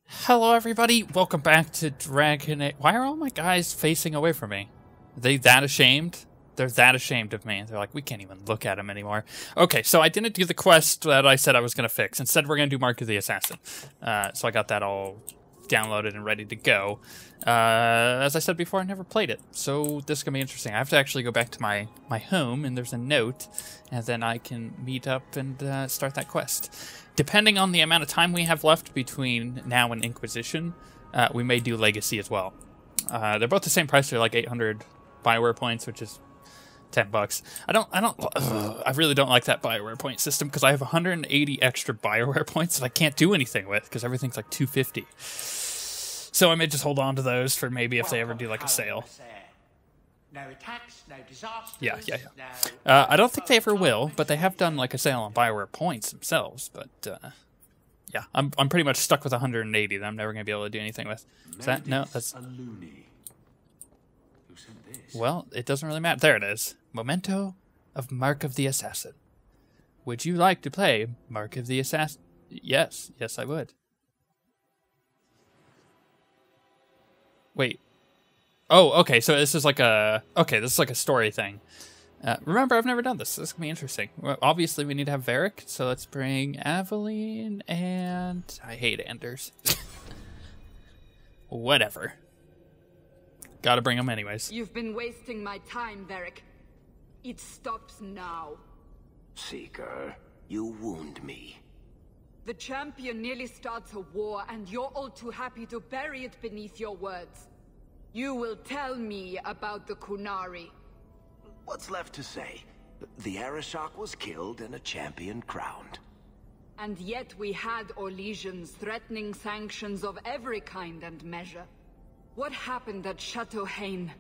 Hello everybody, welcome back to Dragon Age. Why are all my guys facing away from me? Are they that ashamed? They're that ashamed of me. They're like, we can't even look at him anymore. Okay, so I didn't do the quest that I said I was going to fix. Instead, we're going to do Mark of the Assassin. So I got that all downloaded and ready to go. As I said before, I never played it, so this is going to be interesting. I have to actually go back to my home, and there's a note, and then I can meet up and start that quest. Depending on the amount of time we have left between now and Inquisition, we may do Legacy as well. They're both the same price. They're like 800 Bioware points, which is $10. I really don't like that Bioware point system because I have 180 extra Bioware points that I can't do anything with because everything's like 250. So I may just hold on to those for maybe if they ever do like a sale. No attacks, no disasters. Yeah. I don't think they ever will, but they have done like a sale on Bioware points themselves. But yeah, I'm pretty much stuck with 180 that I'm never gonna be able to do anything with. Is that no? That's. Well, it doesn't really matter. There it is. Memento of Mark of the Assassin. Would you like to play Mark of the Assassin? Yes, I would. Wait. Oh, okay, so this is like a... Okay, this is like a story thing. Remember, I've never done this. This is going to be interesting. Well, obviously, we need to have Varric, so let's bring Aveline and... I hate Anders. Whatever. Gotta bring them anyways. You've been wasting my time, Varric. It stops now. Seeker, you wound me. The champion nearly starts a war, and you're all too happy to bury it beneath your words. You will tell me about the Qunari. What's left to say? The Arishok was killed and a champion crowned. And yet we had Orlesians threatening sanctions of every kind and measure. What happened at Chateau Haine?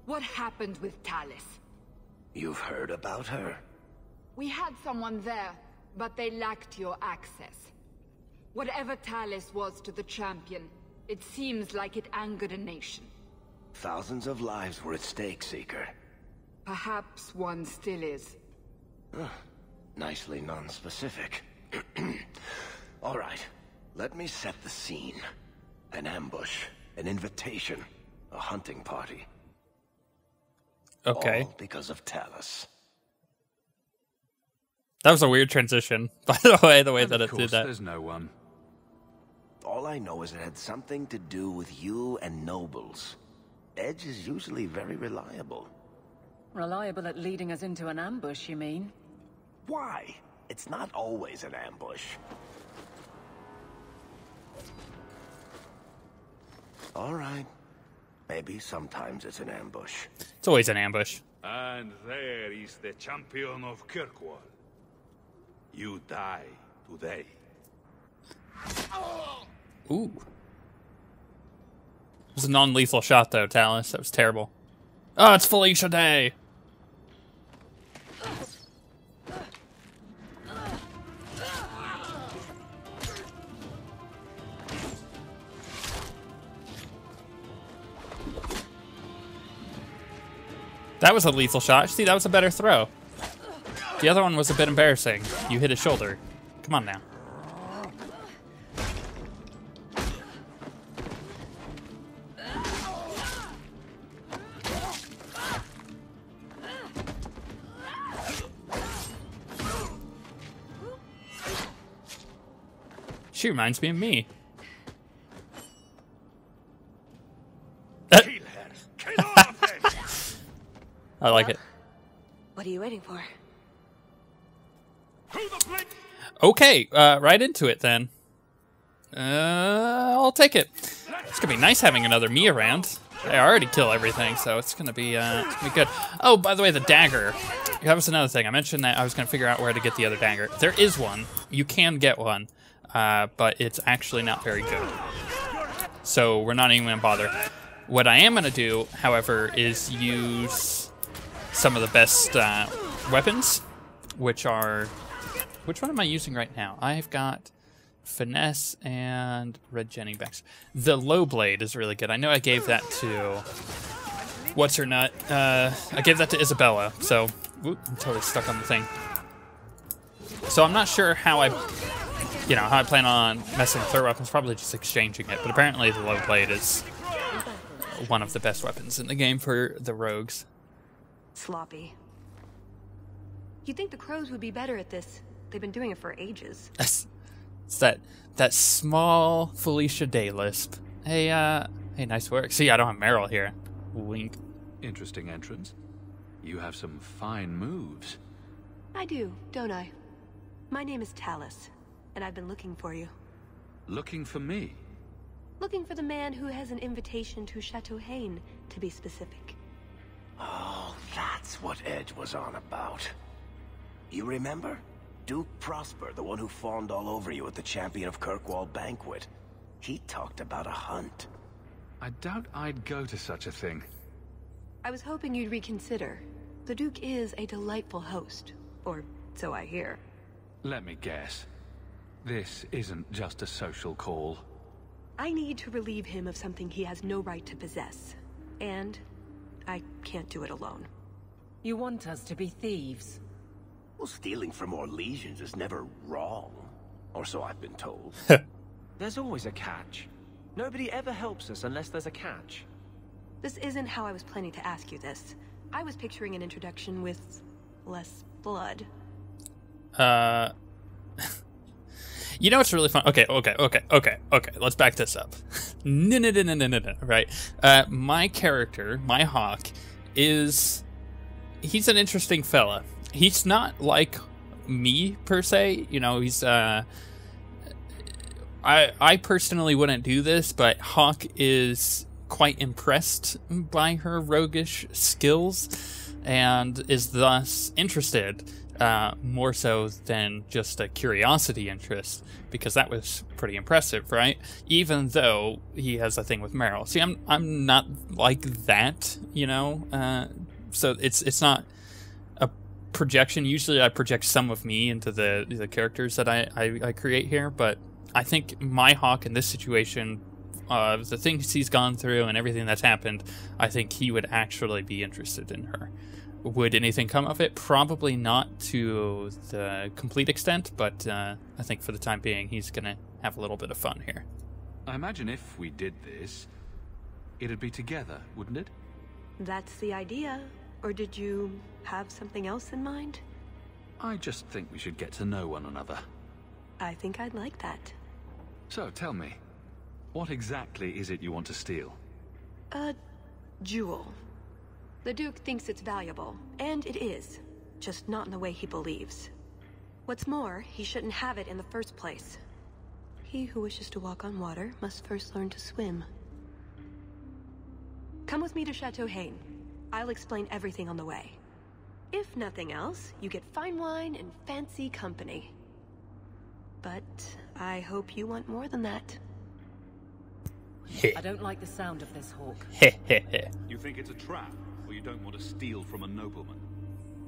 What happened with Tallis? You've heard about her? We had someone there, but they lacked your access. Whatever Tallis was to the champion, it seems like it angered a nation. Thousands of lives were at stake, Seeker. Perhaps one still is. Nicely non-specific. All right, let me set the scene. An ambush, an invitation, a hunting party. Okay. All because of Tallis. That was a weird transition, by the way that it did that. There's no one. All I know is it had something to do with you and nobles. Edge is usually very reliable. Reliable at leading us into an ambush, you mean? Why? It's not always an ambush. All right. Maybe sometimes it's an ambush. It's always an ambush. And there is the champion of Kirkwall. You die today. Ooh. It was a non-lethal shot, though, Tallis. That was terrible. Oh, it's Felicia Day! That was a lethal shot. See, that was a better throw. The other one was a bit embarrassing. You hit his shoulder. Come on now. She reminds me of me. Kill her! Kill all of them! I like it. What are you waiting for? Okay, right into it then. I'll take it. It's gonna be nice having another me around. I already kill everything, so it's gonna be good. Oh, by the way, the dagger. That was another thing. I mentioned that I was gonna figure out where to get the other dagger. There is one. You can get one, but it's actually not very good. So we're not even gonna bother. What I am gonna do, however, is use some of the best weapons, which are... Which one am I using right now? I've got Finesse and Red Jenny Bex. The Low Blade is really good. I know I gave that to... What's her nut? I gave that to Isabella, so... Whoop, I'm totally stuck on the thing. So I'm not sure how I plan on messing with their weapons. Probably just exchanging it. But apparently the low blade is one of the best weapons in the game for the rogues. Sloppy. You'd think the crows would be better at this. They've been doing it for ages. It's that small Felicia Day lisp. Hey, nice work. See, I don't have Meryl here. Wink. Interesting entrance. You have some fine moves. I do, don't I? My name is Tallis, and I've been looking for you. Looking for me? Looking for the man who has an invitation to Chateau Haine, to be specific. Oh, that's what Edge was on about. You remember? Duke Prosper, the one who fawned all over you at the Champion of Kirkwall banquet. He talked about a hunt. I doubt I'd go to such a thing. I was hoping you'd reconsider. The Duke is a delightful host, or so I hear. Let me guess. This isn't just a social call. I need to relieve him of something he has no right to possess. And I can't do it alone. You want us to be thieves? Well, stealing from more legions is never wrong. Or so I've been told. There's always a catch. Nobody ever helps us unless there's a catch. This isn't how I was planning to ask you this. I was picturing an introduction with less blood. You know what's really fun? Okay. Let's back this up. No. Right. My character, my Hawke, he's an interesting fella. He's not like me per se. You know, he's I personally wouldn't do this, but Hawke is quite impressed by her roguish skills and is thus interested, more so than just a curiosity interest, because that was pretty impressive, right? Even though he has a thing with Meryl. See, I'm not like that, you know. So it's not a projection. Usually I project some of me into the characters that I create here, but I think my Hawke in this situation, the things he's gone through and everything that's happened, I think he would actually be interested in her. Would anything come of it? Probably not to the complete extent, but I think for the time being, he's going to have a little bit of fun here. I imagine if we did this, it'd be together, wouldn't it? That's the idea. Or did you have something else in mind? I just think we should get to know one another. I think I'd like that. So, tell me, what exactly is it you want to steal? A jewel. The Duke thinks it's valuable, and it is. Just not in the way he believes. What's more, he shouldn't have it in the first place. He who wishes to walk on water must first learn to swim. Come with me to Chateau Haine. I'll explain everything on the way. If nothing else, you get fine wine and fancy company. But I hope you want more than that. I don't like the sound of this, Hawke. You think it's a trap, or you don't want to steal from a nobleman?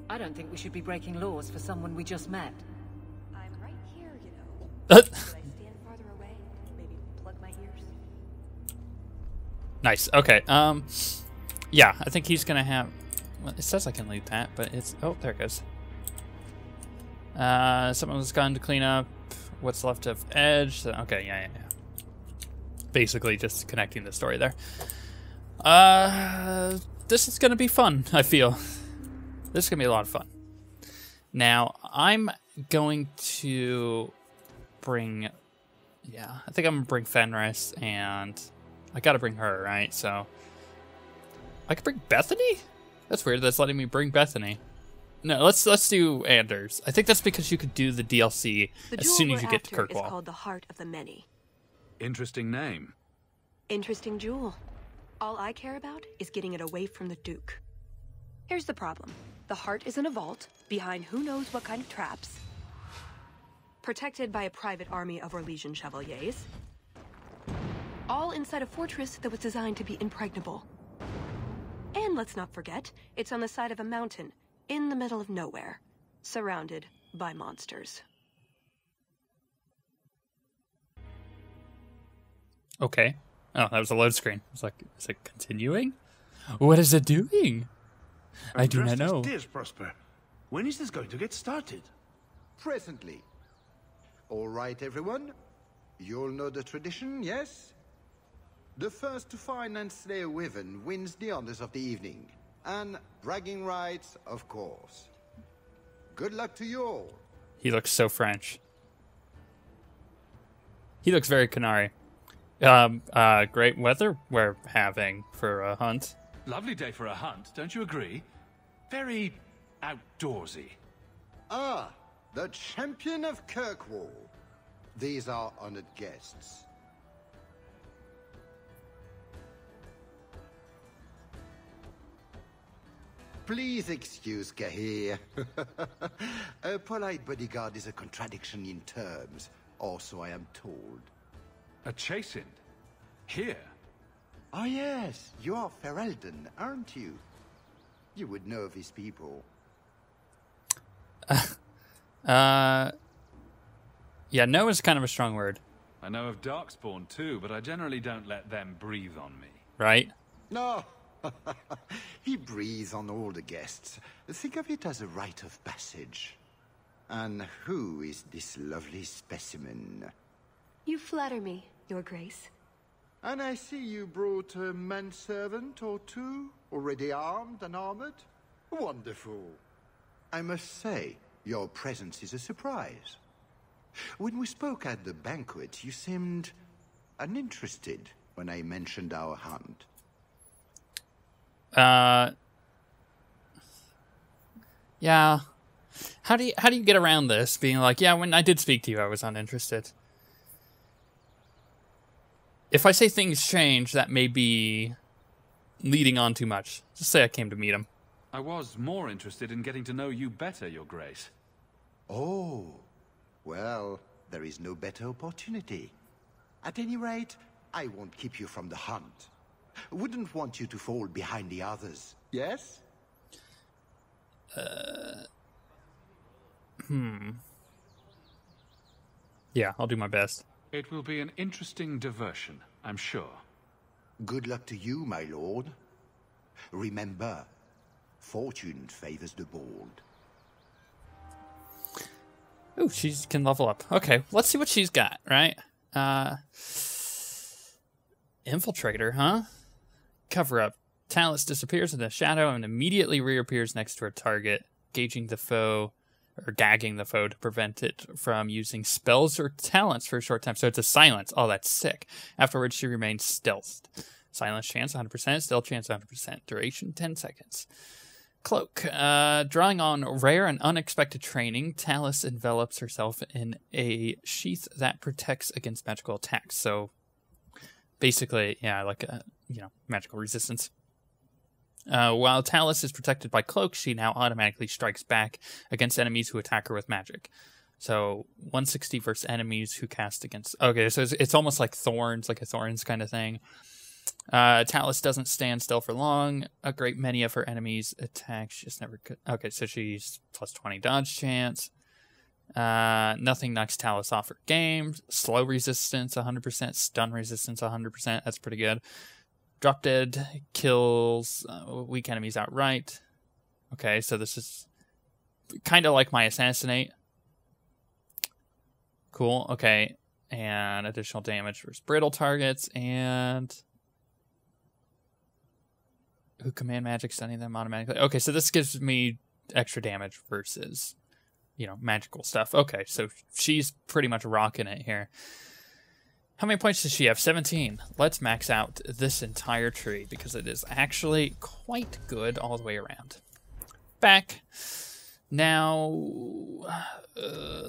I don't think we should be breaking laws for someone we just met. I'm right here, you know. Should I stand farther away? Maybe plug my ears? Nice. Okay. Yeah, I think he's gonna have. Well, it says I can lead that, but it's. Oh, there it goes. Someone's gone to clean up what's left of Edge. So, okay, yeah. Basically, just connecting the story there. This is gonna be fun. I feel this is gonna be a lot of fun. Now, I'm going to bring. Yeah, I think I'm gonna bring Fenris, and I gotta bring her, right? So. I could bring Bethany? That's weird. That's letting me bring Bethany. No, let's do Anders. I think that's because you could do the DLC as soon as you get to Kirkwall. It's called the Heart of the Many. Interesting name. Interesting jewel. All I care about is getting it away from the Duke. Here's the problem. The heart is in a vault, behind who knows what kind of traps. Protected by a private army of Orlesian chevaliers. All inside a fortress that was designed to be impregnable. And let's not forget, it's on the side of a mountain, in the middle of nowhere, surrounded by monsters. Okay. Oh, that was a load screen. I was like, is it continuing? What is it doing? I do not know. Dear Prosper, when is this going to get started? presently. All right, everyone. You'll know the tradition, yes? The first to find and slay a wyvern wins the honors of the evening. And bragging rights, of course. Good luck to you all. He looks so French. He looks very Canary. Great weather we're having for a hunt. Lovely day for a hunt, don't you agree? Very outdoorsy. Ah, the champion of Kirkwall. These are honored guests. Please excuse Kahir. A polite bodyguard is a contradiction in terms, or so I am told. A chase-in? Here? Ah yes, you are Ferelden, aren't you? You would know these people. Yeah, no is kind of a strong word. I know of Darkspawn too, but I generally don't let them breathe on me. Right? No. He breathes on all the guests. Think of it as a rite of passage. And who is this lovely specimen? You flatter me, Your Grace. And I see you brought a manservant or two, already armed and armored. Wonderful. I must say, your presence is a surprise. When we spoke at the banquet, you seemed uninterested when I mentioned our hunt. Yeah. How do you get around this? Being like, yeah, when I did speak to you, I was uninterested. If I say things change, that may be leading on too much. Just say I came to meet him. I was more interested in getting to know you better, Your Grace. Oh, well, there is no better opportunity. At any rate, I won't keep you from the hunt. Wouldn't want you to fall behind the others, yes? Yeah, I'll do my best. It will be an interesting diversion, I'm sure. Good luck to you, my lord. Remember, fortune favors the bold. Ooh, she can level up. Okay, let's see what she's got, right? Infiltrator, huh? Cover up. Tallis disappears in the shadow and immediately reappears next to her target, gagging the foe to prevent it from using spells or talents for a short time. So it's a silence. Oh, that's sick. Afterwards, she remains stealthed. Silence chance 100%, stealth chance 100%. Duration 10 seconds. Cloak. Drawing on rare and unexpected training, Tallis envelops herself in a sheath that protects against magical attacks. So basically, yeah, like a, magical resistance. While Tallis is protected by cloak, she now automatically strikes back against enemies who attack her with magic. So 160 versus enemies who cast against... Okay, so it's almost like thorns, like a thorns kind of thing. Tallis doesn't stand still for long. A great many of her enemies attack. She just never could... Okay, so she's plus 20 dodge chance. Nothing knocks Tallis off her game. Slow resistance 100%. Stun resistance 100%. That's pretty good. Drop dead kills weak enemies outright. Okay, so this is kind of like my assassinate. Cool. Okay, and additional damage versus brittle targets and who command magic, stunning them automatically. Okay, so this gives me extra damage versus magical stuff. Okay, so she's pretty much rocking it here. How many points does she have? 17. Let's max out this entire tree because it is actually quite good all the way around. Back. Now,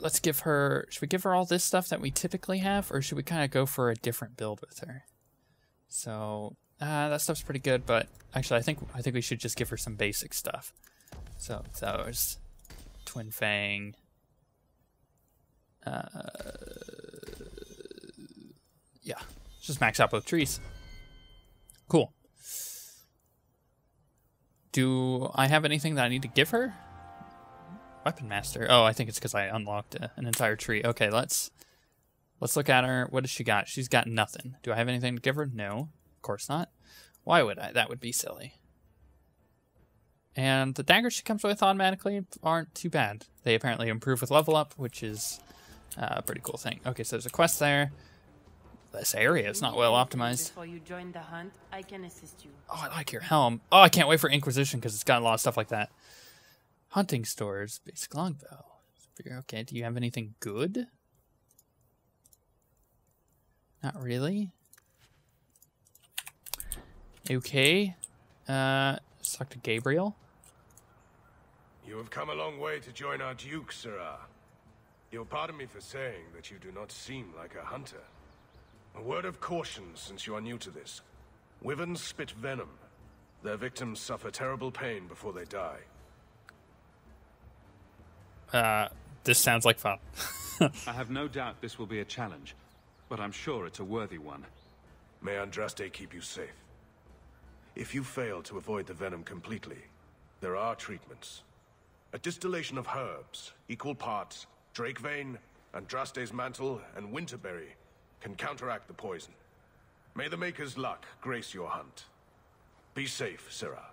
let's give her... Should we give her all this stuff that we typically have? Or should we kind of go for a different build with her? So, that stuff's pretty good, but actually I think we should just give her some basic stuff. So, those. Twin Fang. Yeah, just max out both trees. Cool. Do I have anything that I need to give her? Weapon Master. Oh, I think it's because I unlocked an entire tree. Okay, let's look at her. What does she got? She's got nothing. Do I have anything to give her? No, of course not. Why would I? That would be silly. And the daggers she comes with automatically aren't too bad. They apparently improve with level up, which is a pretty cool thing. Okay, so there's a quest there. This area is not well optimized. Before you join the hunt, I can assist you. Oh, I like your helm. Oh, I can't wait for Inquisition because it's got a lot of stuff like that. Hunting stores, basic longbow. Okay, do you have anything good? Not really. Okay. Let's talk to Gabriel. You have come a long way to join our Duke, Sirrah. You'll pardon me for saying that you do not seem like a hunter. A word of caution since you are new to this. Wyverns spit venom. Their victims suffer terrible pain before they die. This sounds like fun. I have no doubt this will be a challenge, but I'm sure it's a worthy one. May Andraste keep you safe. If you fail to avoid the venom completely, there are treatments. A distillation of herbs, equal parts, drake vein, Andraste's mantle, and winterberry can counteract the poison. May the Maker's luck grace your hunt. Be safe, Sirrah.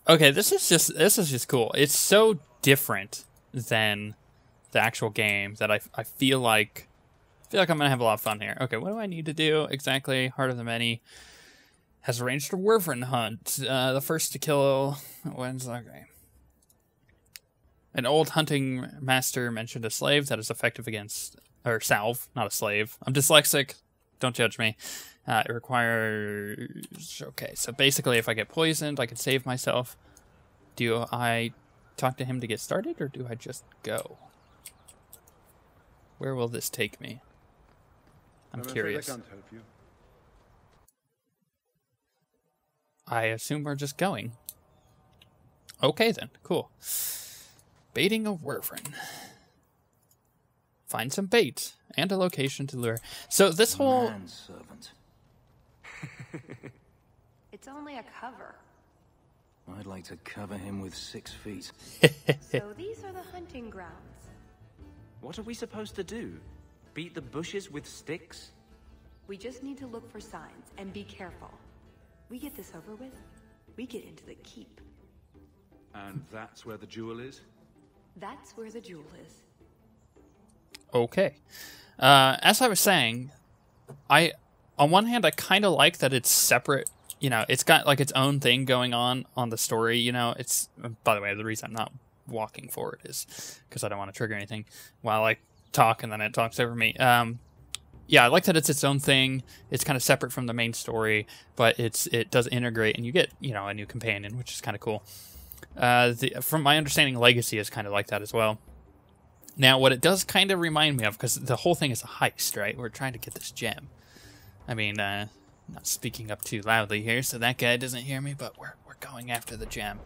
Okay, this is just cool. It's so different than the actual game that I feel like I'm gonna have a lot of fun here. Okay, what do I need to do exactly? Heart of the Many has arranged a wyvern hunt. The first to kill wins. Okay. An old hunting master mentioned a slave that is effective against, or salve, not a slave. I'm dyslexic. Don't judge me. It requires... Okay, so basically if I get poisoned, I can save myself. Do I talk to him to get started, or do I just go? Where will this take me? I'm curious. I can't help you. I assume we're just going. Okay then, cool. Baiting a wyvern. Find some bait and a location to lure. So this whole... Manservant. It's only a cover. I'd like to cover him with 6 feet. So these are the hunting grounds. What are we supposed to do? Beat the bushes with sticks? We just need to look for signs and be careful. We get this over with, we get into the keep. And that's where the jewel is? That's where the jewel is. Okay. As I was saying, on one hand, I kind of like that it's separate. You know, it's got like its own thing going on the story. You know, it's, by the way, the reason I'm not walking forward is because I don't want to trigger anything while I talk and then it talks over me. Yeah, I like that it's its own thing. It's kind of separate from the main story, but it does integrate, and you get, you know, a new companion, which is kind of cool. From my understanding, Legacy is kind of like that as well. Now, what it does kind of remind me of, because the whole thing is a heist, right? We're trying to get this gem. I mean, not speaking up too loudly here, so that guy doesn't hear me, but we're going after the gem.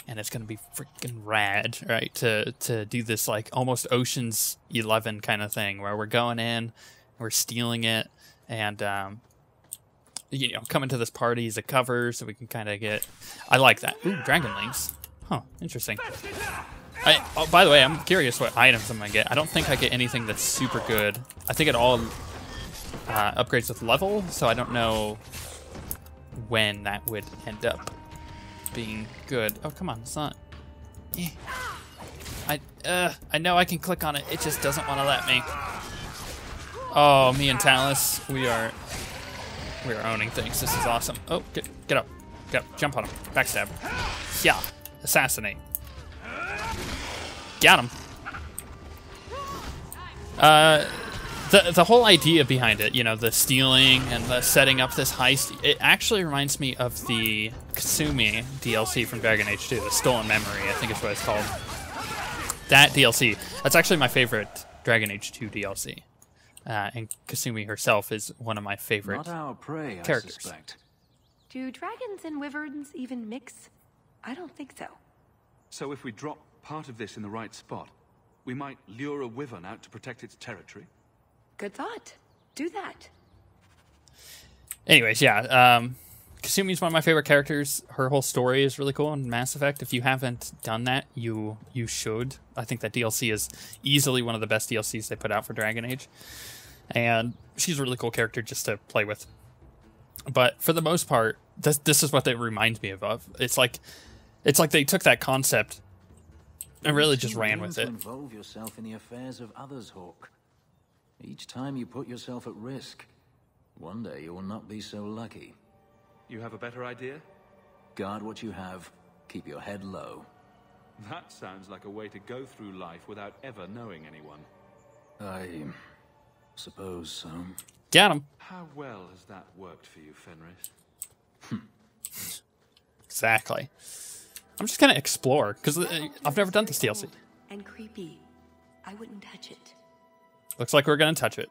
And it's going to be freaking rad, right? To do this, like, almost Ocean's 11 kind of thing, where we're going in, we're stealing it, and, you know, coming to this party as a cover, so we can kind of get... I like that. Ooh, Dragonlings. Huh, interesting. Oh, by the way, I'm curious what items I'm going to get. I don't think I get anything that's super good. I think it all upgrades with level, so I don't know when that would end up being good. Oh, come on, it's not... I know I can click on it. It just doesn't want to let me. Oh, me and Tallis, we are owning things. This is awesome. Oh, get up. Jump on him. Backstab. Yeah. Assassinate. Got him. The whole idea behind it, you know, the stealing and the setting up this heist, it actually reminds me of the Kasumi DLC from Dragon Age 2, the Stolen Memory, I think is what it's called. That DLC. That's actually my favorite Dragon Age 2 DLC. And Kasumi herself is one of my favorite Not our prey, characters. I suspect. Do dragons and wyverns even mix? I don't think so. So if we drop part of this in the right spot, we might lure a wyvern out to protect its territory? Good thought. Do that. Anyways, yeah, Kasumi's one of my favorite characters. Her whole story is really cool in Mass Effect. If you haven't done that, you should. I think that DLC is easily one of the best DLCs they put out for Dragon Age. And she's a really cool character just to play with. But for the most part, this is what it reminds me of. It's like It's like they took that concept and really just ran with it. Involve yourself in the affairs of others, Hawke. Each time you put yourself at risk, one day you will not be so lucky. You have a better idea? Guard what you have. Keep your head low. That sounds like a way to go through life without ever knowing anyone. I suppose so. Get him. How well has that worked for you, Fenris? Exactly. I'm just gonna explore because I've never done this DLC. And creepy. I wouldn't touch it. Looks like we're gonna touch it.